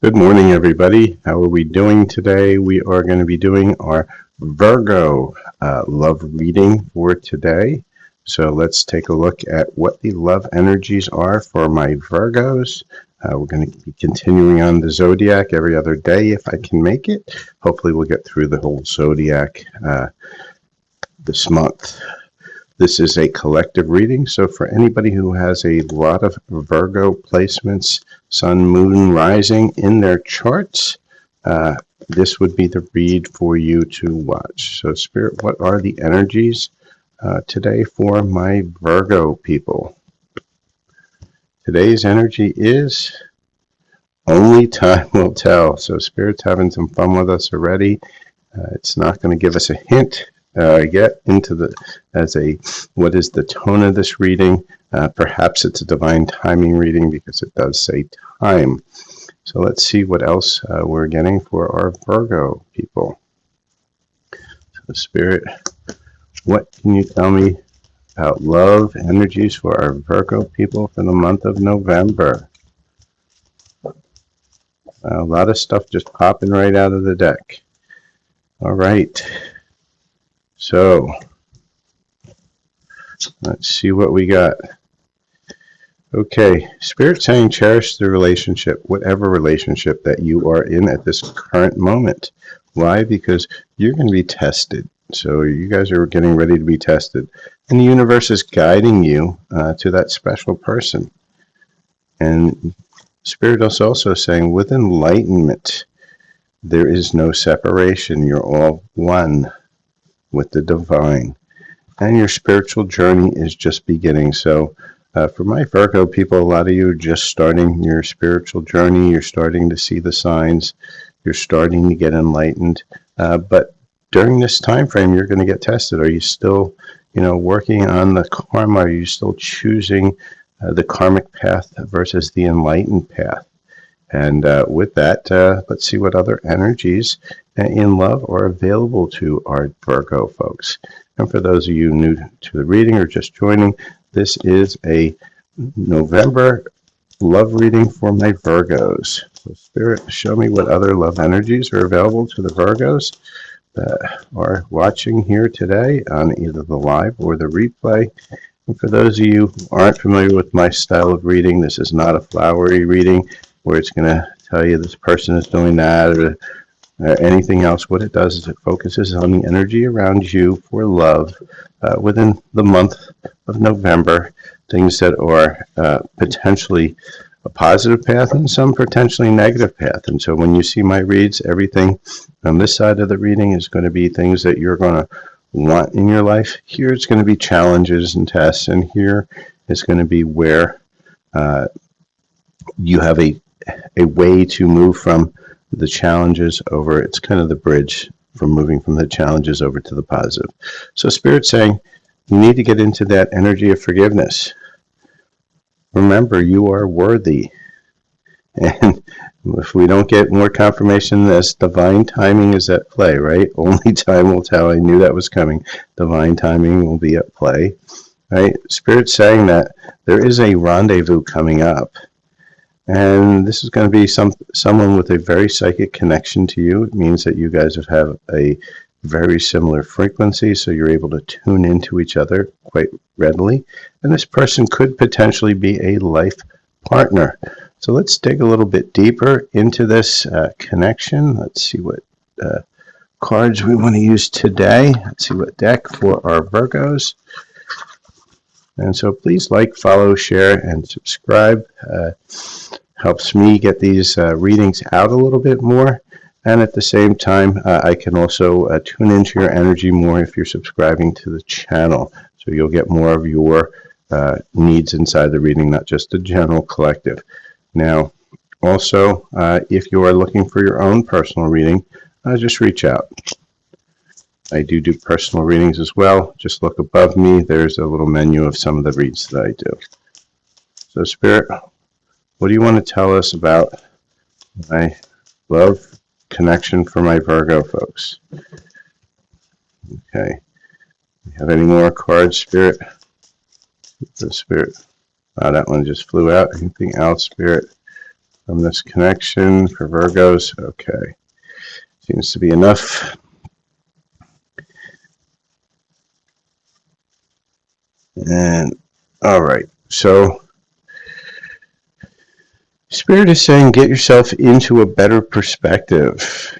Good morning, everybody. How are we doing today? We are going to be doing our Virgo love reading for today. So let's take a look at what the love energies are for my Virgos. We're going to be continuing on the Zodiac every other day if I can make it. Hopefully we'll get through the whole Zodiac this month. This is a collective reading, so for anybody who has a lot of Virgo placements, sun, moon, rising in their charts, this would be the read for you to watch. So Spirit, what are the energies today for my Virgo people? Today's energy is only time will tell. So Spirit's having some fun with us already. It's not going to give us a hint yet into what is the tone of this reading. Perhaps it's a divine timing reading because it does say time. So let's see what else we're getting for our Virgo people. So Spirit, what can you tell me about love energies for our Virgo people for the month of November? A lot of stuff just popping right out of the deck. All right. So let's see what we got. Okay, Spirit saying cherish the relationship, whatever relationship that you are in at this current moment. Why? Because you're going to be tested. So you guys are getting ready to be tested. And the universe is guiding you to that special person. And Spirit is also saying with enlightenment, there is no separation. You're all one with the divine, and your spiritual journey is just beginning. So for my Virgo people, a lot of you are just starting your spiritual journey. You're starting to see the signs. You're starting to get enlightened. But during this time frame, you're going to get tested. Are you still, working on the karma? Are you still choosing the karmic path versus the enlightened path? And with that, let's see what other energies in love are available to our Virgo folks. And for those of you new to the reading or just joining, this is a November love reading for my Virgos. So Spirit, show me what other love energies are available to the Virgos that are watching here today on either the live or the replay. And for those of you who aren't familiar with my style of reading, this is not a flowery reading where it's going to tell you this person is doing that or anything else. What it does is it focuses on the energy around you for love within the month of November, things that are potentially a positive path and some potentially negative path. And so when you see my reads, everything on this side of the reading is going to be things that you're going to want in your life. Here it's going to be challenges and tests, and here is going to be where you have a way to move from the challenges over. It's kind of the bridge from moving from the challenges over to the positive. So Spirit's saying you need to get into that energy of forgiveness. Remember, you are worthy. And if we don't get more confirmation than this, divine timing is at play, right? Only time will tell. I knew that was coming. Divine timing will be at play, right? Spirit's saying that there is a rendezvous coming up. And this is going to be someone with a very psychic connection to you. It means that you guys have a very similar frequency, so you're able to tune into each other quite readily. And this person could potentially be a life partner. So let's dig a little bit deeper into this connection. Let's see what cards we want to use today. Let's see what deck for our Virgos. And so please like, follow, share, and subscribe. Helps me get these readings out a little bit more. And at the same time, I can also tune into your energy more if you're subscribing to the channel. So you'll get more of your needs inside the reading, not just the general collective. Now, also, if you are looking for your own personal reading, just reach out. I do personal readings as well. Just look above me. There's a little menu of some of the reads that I do. So Spirit, what do you want to tell us about my love connection for my Virgo folks? Okay. Have any more cards, Spirit? The Spirit. Wow, that one just flew out. Anything else, Spirit? from this connection for Virgos. Okay. Seems to be enough. And all right. So Spirit is saying get yourself into a better perspective.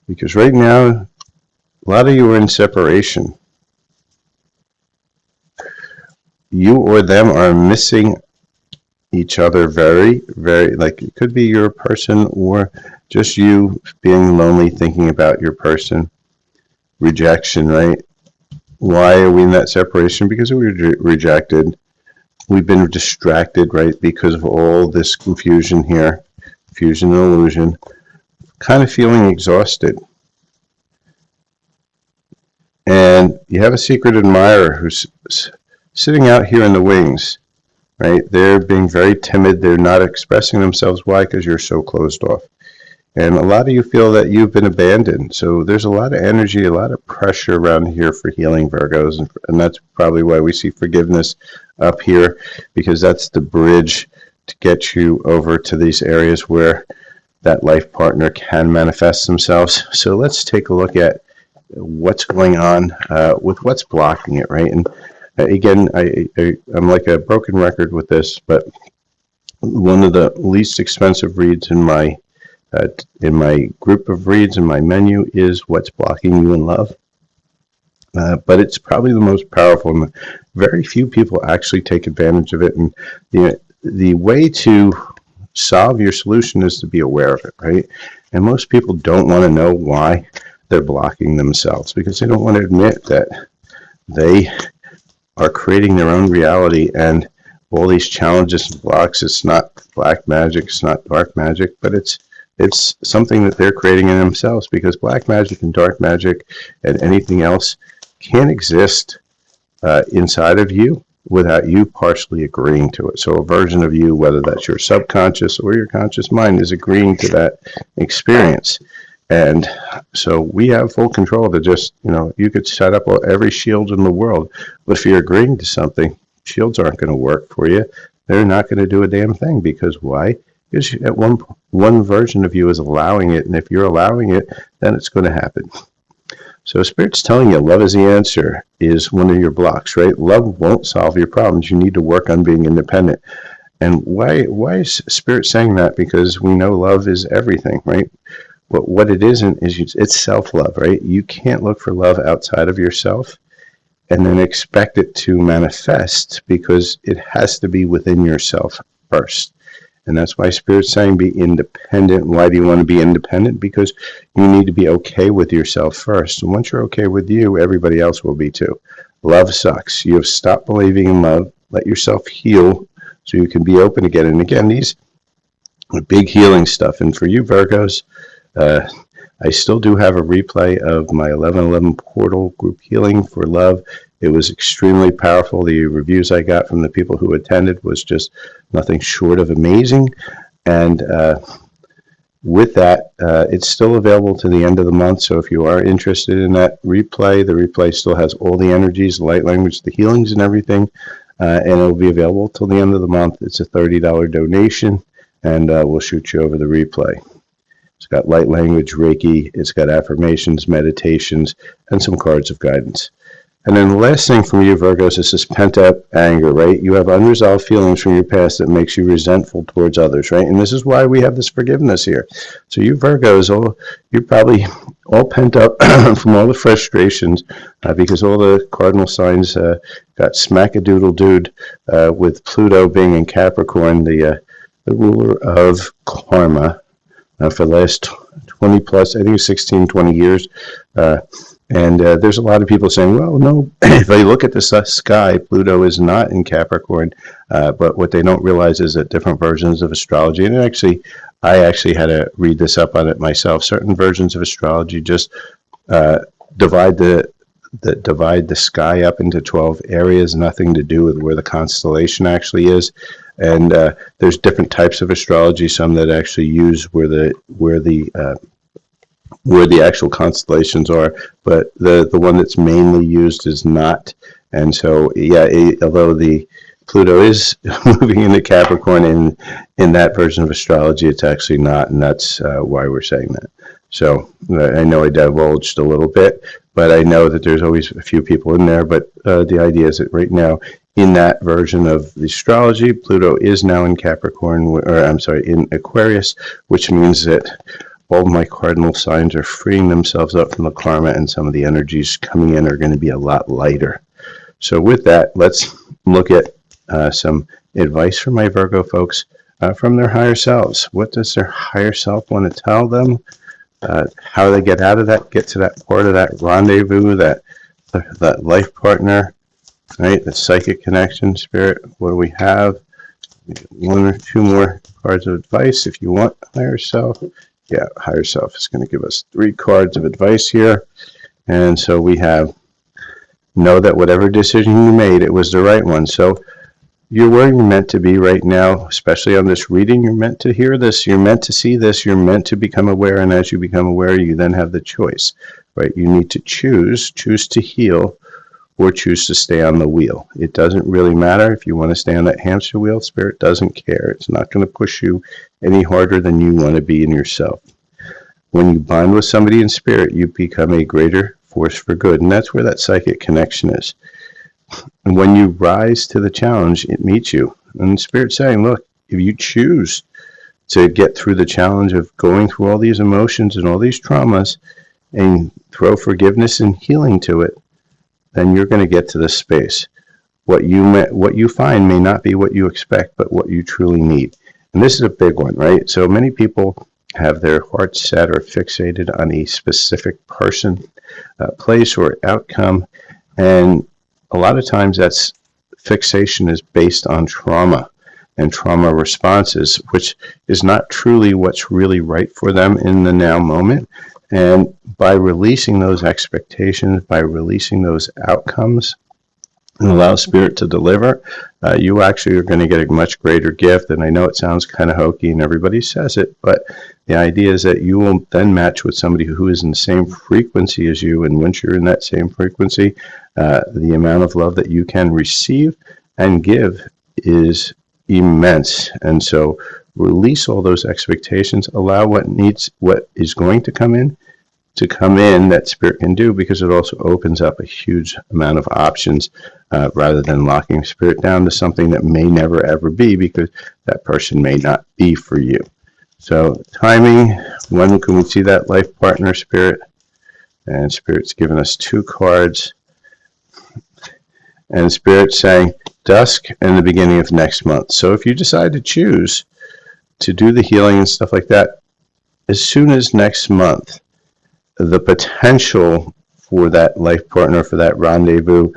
Because right now, a lot of you are in separation. You or them are missing each other very, very, like it could be your person or just you being lonely, thinking about your person. Rejection, right? Why are we in that separation? Because we were rejected. We've been distracted, right? Because of all this confusion here, confusion and illusion, kind of feeling exhausted. And you have a secret admirer who's sitting out here in the wings, right? They're being very timid. They're not expressing themselves. Why? Because you're so closed off. And a lot of you feel that you've been abandoned. So there's a lot of energy, a lot of pressure around here for healing, Virgos. And that's probably why we see forgiveness up here, because that's the bridge to get you over to these areas where that life partner can manifest themselves. So let's take a look at what's going on with what's blocking it, right? And again, I'm like a broken record with this, but one of the least expensive reads in my group of reads in my menu is what's blocking you in love. But it's probably the most powerful, and very few people actually take advantage of it. And the way to solve your solution is to be aware of it, right? And most people don't want to know why they're blocking themselves, because they don't want to admit that they are creating their own reality, and all these challenges and blocks, it's not black magic, it's not dark magic, but it's something that they're creating in themselves, because black magic and dark magic and anything else can't exist inside of you without you partially agreeing to it. So a version of you, whether that's your subconscious or your conscious mind, is agreeing to that experience. And so we have full control to just, you could set up every shield in the world, but if you're agreeing to something, shields aren't going to work for you. They're not going to do a damn thing. Because why? Because at one version of you is allowing it, and if you're allowing it, then it's going to happen. So Spirit's telling you love is the answer is one of your blocks, right? Love won't solve your problems. You need to work on being independent. And why is Spirit saying that? Because we know love is everything, right? But what it isn't is it's self-love, right? You can't look for love outside of yourself and then expect it to manifest, because it has to be within yourself first. And that's why Spirit's saying be independent. Why do you want to be independent? Because you need to be okay with yourself first. And once you're okay with you, everybody else will be too. Love sucks. You have stopped believing in love. Let yourself heal so you can be open again. And again, these are big healing stuff. And for you, Virgos, I still do have a replay of my 11/11 portal group healing for love. It was extremely powerful. The reviews I got from the people who attended was just nothing short of amazing. And with that, it's still available to the end of the month. So if you are interested in that replay, the replay still has all the energies, the light language, the healings and everything. And it'll be available till the end of the month. It's a $30 donation, and we'll shoot you over the replay. It's got light language, Reiki, it's got affirmations, meditations, and some cards of guidance. And then the last thing from you, Virgos, is this pent-up anger, right? You have unresolved feelings from your past that makes you resentful towards others, right? And this is why we have this forgiveness here. So you Virgos, you're probably all pent up from all the frustrations because all the cardinal signs got smack-a-doodle-dude with Pluto being in Capricorn, the ruler of karma. For the last 20 plus, I think it's 16, 20 years. And there's a lot of people saying, well, no, if I look at the sky, Pluto is not in Capricorn. But what they don't realize is that different versions of astrology, and I actually had to read this up on it myself. Certain versions of astrology just divide the sky up into 12 areas, nothing to do with where the constellation actually is. And there's different types of astrology, some that actually use where the actual constellations are, but the one that's mainly used is not. And so, yeah, although the Pluto is moving into Capricorn. In that version of astrology, it's actually not, and that's why we're saying that. So I know I divulged a little bit, but I know that there's always a few people in there. But the idea is that right now, in that version of the astrology, Pluto is now in Capricorn, or I'm sorry, in Aquarius, which means that all my cardinal signs are freeing themselves up from the karma, and some of the energies coming in are going to be a lot lighter. So with that, let's look at some advice for my Virgo folks from their higher selves. What does their higher self want to tell them? How they get out of that, get to that part of that rendezvous, that life partner, right? The psychic connection, spirit. What do we have? One or two more cards of advice if you want higher self. Yeah, higher self is going to give us 3 cards of advice here. And so we have, know that whatever decision you made, it was the right one. So you're where you're meant to be right now, especially on this reading. You're meant to hear this. You're meant to see this. You're meant to become aware. And as you become aware, you then have the choice, right? You need to choose to heal or choose to stay on the wheel. It doesn't really matter if you want to stay on that hamster wheel. Spirit doesn't care. It's not going to push you any harder than you want to be in yourself. When you bond with somebody in spirit, you become a greater force for good. And that's where that psychic connection is. And when you rise to the challenge, it meets you. And Spirit's saying, look, if you choose to get through the challenge of going through all these emotions and all these traumas and throw forgiveness and healing to it, then you're going to get to this space. What you find may not be what you expect, but what you truly need. And this is a big one, right? So many people have their hearts set or fixated on a specific person, place, or outcome. And a lot of times that's fixation is based on trauma and trauma responses, which is not truly what's really right for them in the now moment. And by releasing those expectations, by releasing those outcomes, and allow Spirit to deliver, you actually are going to get a much greater gift. And I know it sounds kind of hokey and everybody says it, but the idea is that you will then match with somebody who is in the same frequency as you. And once you're in that same frequency, the amount of love that you can receive and give is immense. And so release all those expectations, allow what is going to come in that Spirit can do, because it also opens up a huge amount of options rather than locking Spirit down to something that may never ever be, because that person may not be for you. So timing, when can we see that life partner, Spirit? And Spirit's given us 2 cards. And Spirit's saying dusk and the beginning of next month. So if you decide to choose to do the healing and stuff like that, as soon as next month, the potential for that life partner, for that rendezvous,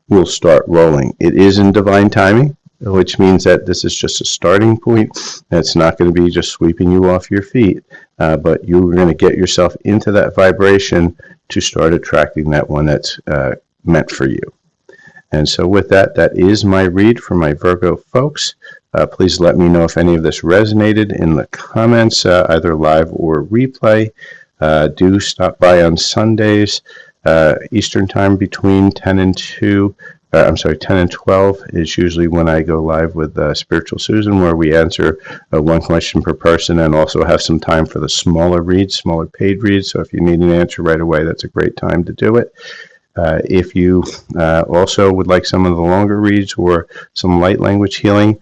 will start rolling. It is in divine timing, which means that this is just a starting point. It's not going to be just sweeping you off your feet, but you're going to get yourself into that vibration to start attracting that one that's meant for you. And so with that, that is my read for my Virgo folks. Please let me know if any of this resonated in the comments, either live or replay. Do stop by on Sundays, Eastern time between 10 and 12 is usually when I go live with Spiritual Susan, where we answer 1 question per person and also have some time for the smaller reads, smaller paid reads. So if you need an answer right away, that's a great time to do it. If you also would like some of the longer reads or some light language healing,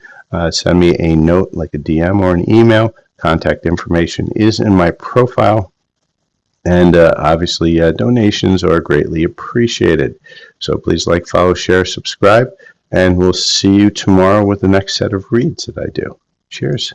send me a note, like a DM or an email. Contact information is in my profile. And obviously, donations are greatly appreciated. So please like, follow, share, subscribe, and we'll see you tomorrow with the next set of reads that I do. Cheers.